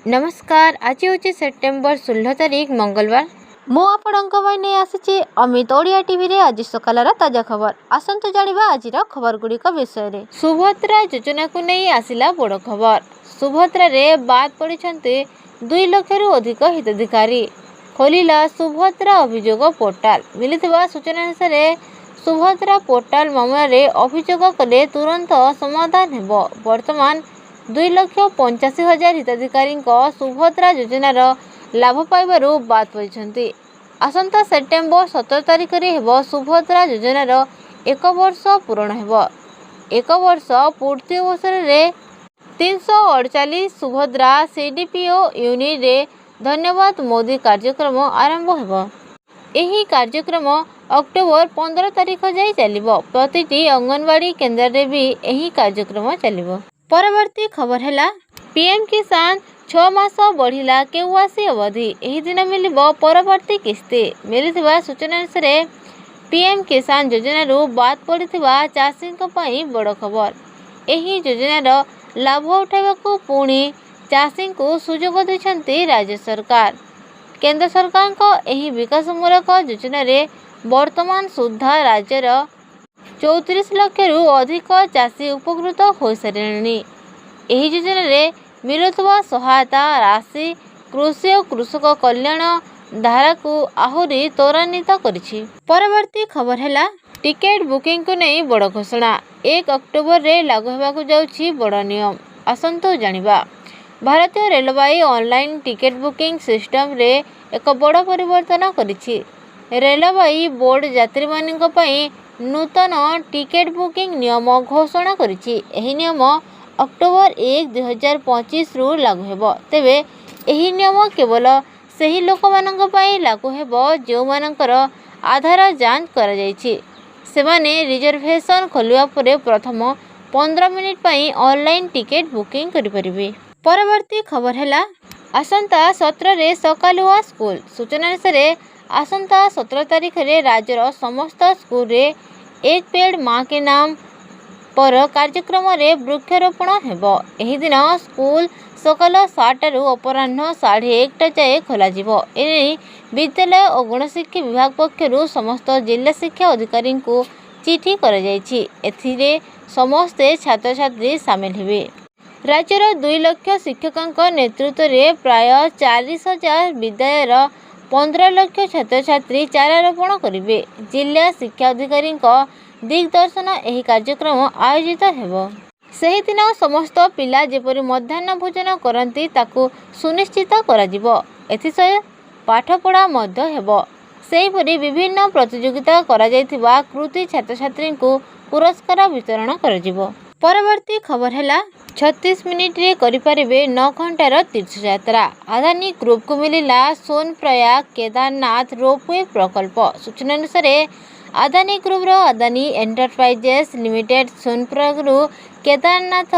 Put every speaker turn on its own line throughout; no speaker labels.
नमस्कार। आज हूँ सेप्टेम्बर 16 तारीख मंगलवार। मु नहीं आसी अमित ओडिया टीवी रे आज सकालर ताजा खबर। आसतु जानिबा आज खबर गुड़िक विषय रे। सुभद्रा योजना को नहीं आसिला बड़ खबर। सुभद्रा रे बाद पड़ी 2 लाख रु अधिक हिताधिकारी। खोलिला सुभद्रा अभियोग पोर्टाल। मिलिथिबा सूचना अनुसार सुभद्रा पोर्टाल मामला रे अभियोग कले तुरंत समाधान हेबो। वर्तमान 2,85,000 हिताधिकारी सुभद्रा योजनार लाभ पाइबारु बाद पड़िछन्ति। आसंता सेप्टेम्बर 17 तारिख रे हेबो सुभद्रा योजनार 1 वर्ष पूर्ण हेबो। 1 वर्ष पूर्ति अवसर रे 348 सुभद्रा सीडीपीओ यूनिट रे धन्यवाद मोदी कार्यक्रम आरंभ हेबो। एही कार्यक्रम अक्टोबर 15 तारिख जाई चलिबो। प्रतिटी अंगनवाड़ी केन्द्र रे भी एही कार्यक्रम चलिबो। परवर्ती खबर है पीएम किसान 6 मास बढ़िला केवासी अवधि। एही दिन मिलिबो परवर्ती किस्ती। मिलिथिबा सूचना अनुसार पीएम किसान योजनार बाद पड़िथिबा चाषीଙ୍କ ପାଇଁ बड़ खबर। एही योजनार लाभ उठाइबाकू पुणी चाषीଙ୍କୁ सुजोग दैछन्ति राज्य सरकार। केंद्र सरकार एही विकासमूलक योजना रे वर्तमान सुधा राज्यर 34 लाख रु अधिक चाषी उपकृत हो सारे। एही योजना रे मिलुवा सहायता राशि कृषि और कृषक कल्याण धारा को आहुरी त्वरान्वित करिछि। परवर्ती खबर है टिकेट बुकिंग को नहीं बड़ घोषणा। 1 अक्टोबर रे लागू होबाकू जाउछि बड़ नियम। आसंतु जानिबा भारतीय रेलवाई ऑनलाइन टिकेट बुकिंग सिस्टम रे एक बड़ परिवर्तन करिछि। रेलवाई बोर्ड यात्री मानिक पई नूतन टिकेट बुकिंग नियम घोषणा करिछि। एही नियम अक्टोबर 1, 2025 रु लागू हेबो। तेबे एही नियम केवल सही लोक मानक पई लागू हेबो जो मानकर आधार जांच करा जायछि। सेमाने रिजर्वेशन खोलिवा परे प्रथम 15 मिनिट पई ऑनलाइन टिकेट बुकिंग करि परिबे। परवर्ती खबर है आसंता 17 रे सकालुआ स्कूल। सूचना अनुसार आसंता 17 तारिख रे राज्यर समस्त स्कूल रे एक पेड़ माँ के नाम पर कार्यक्रम रे वृक्षारोपण हेबो। एही दिन स्कूल सकाल 7 रु अपराह्न 1:30 जाए खोला जिवो। एने विद्यालय और गणशिक्षा विभाग पक्षरु समस्त जिला शिक्षा अधिकारी को चिठी करा जायछि। एथिरे समस्ते छात्र छात्री शामिल हेबे। राज्यर 2 लाख शिक्षकक नेतृत्व रे प्राय 40,000 विद्यालयर 15 लाख छात्र छात्री चारारोपण करिवे। जिला शिक्षा अधिकारी दिग्दर्शन एही कार्यक्रम आयोजित हेबो। सही दिन समस्त पिला जेपरि मध्याह्न भोजन करंती ताकू सुनिश्चित करा जिवो। एथिसय पाठपढ़ा मध्य हेबो। सेहीपरि विभिन्न प्रतियोगिता करा जायथिबा कृति छात्र छात्री को पुरस्कार वितरण करा जिवो। परवर्ती खबर है 36 मिनिट रे करि परिबे 9 घंटार तीर्थ यात्रा। अदानी ग्रुप को मिलिला सोनप्रयाग केदारनाथ रोपवे प्रकल्प। सूचना अनुसार अदानी ग्रुप रो अदानी एंटरप्राइजेस लिमिटेड सोनप्रयाग रु केदारनाथ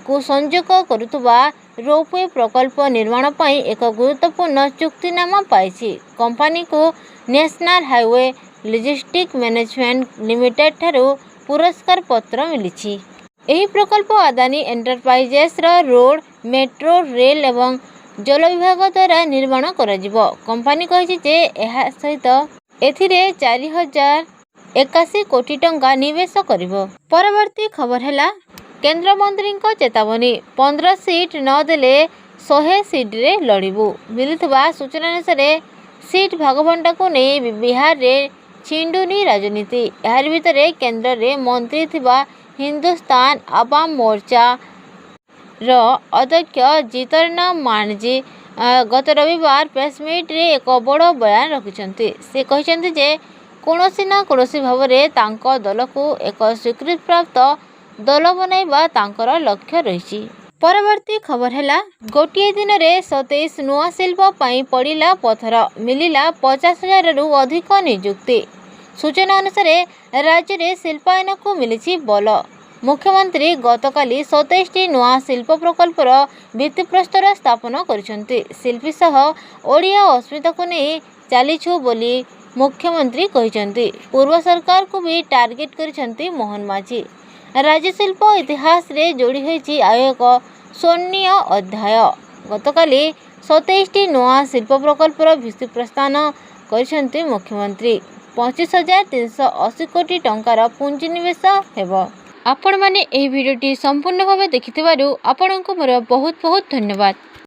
को संयोग करुवा रोपवे प्रकल्प निर्माण पई एक गुरुत्वपूर्ण चुक्तिनामा पाइछि। कंपनी को national highway logistic management limited ठारू पुरस्कार पत्र मिलिछि। एही प्रकल्प अदानी एंटरप्राइजेस रो रोड मेट्रो रेल एवं जल विभाग द्वारा निर्माण करा जिवो। कंपनी कहिछि जे एहा सहित एथिरे 4,081 कोटी टंका निवेश करिवो। परवर्ती खबर है केंद्र मंत्री चेतावनी 15 सीट न देले 100 सीट रे लड़िबू। मिलुवा सूचना अनुसार सीट भागबंटा को नहीं बिहार रे छिंडुनी राजनीति। यार भितर केंद्र रे मंत्री थिबा हिंदुस्तान आवाम मोर्चा रो अध्यक्ष जीतन मांझी गत रविवार प्रेसमिट रे एक बड़ बयान रखिछन्ति। से कहिछन्ति जे कोनोसी ना कोनोसी भाव रे तांको दल को एक स्वीकृति प्राप्त दल बनाइबा तांकर लक्ष्य रहिछि। परवर्ती खबर है गोटे दिन रे 27 नुआ शिल्प पई पड़िला पथर। मिलिला 50,000 रु अधिक नियुक्ति। सूचना अनुसार राज्य में शिल्पायन को मिली बल। मुख्यमंत्री गतकाली 27टी नुआ शिल्प प्रकल्पर भित्तिप्रस्तर स्थापन करिसेंति। शिल्पी सह ओडिया अस्मिता को नहीं चलीछु बोली मुख्यमंत्री कहिसेंति। पूर्व सरकार को भी टार्गेट करिसेंति मोहन माझी। राज्य शिल्प इतिहास रे जोड़ी होइछि आयो एक स्वर्णीय अध्याय। ଗତକାଲି 27ଟି ନୂଆ ଶିଳ୍ପ ପ୍ରକଳ୍ପର ଭିତ୍ତି ପ୍ରସ୍ଥାନ କରିଛନ୍ତି ମୁଖ୍ୟମନ୍ତ୍ରୀ। 25,380 କୋଟି ଟଙ୍କାର ପୁଞ୍ଜିନିବେଶ ହେବ। ଆପଣମାନେ ଏହି ଭିଡ଼ିଓଟି ସମ୍ପୂର୍ଣ୍ଣ ଭାବେ ଦେଖିଥିବାରୁ ଆପଣଙ୍କୁ ମୋର ବହୁତ ବହୁତ ଧନ୍ୟବାଦ।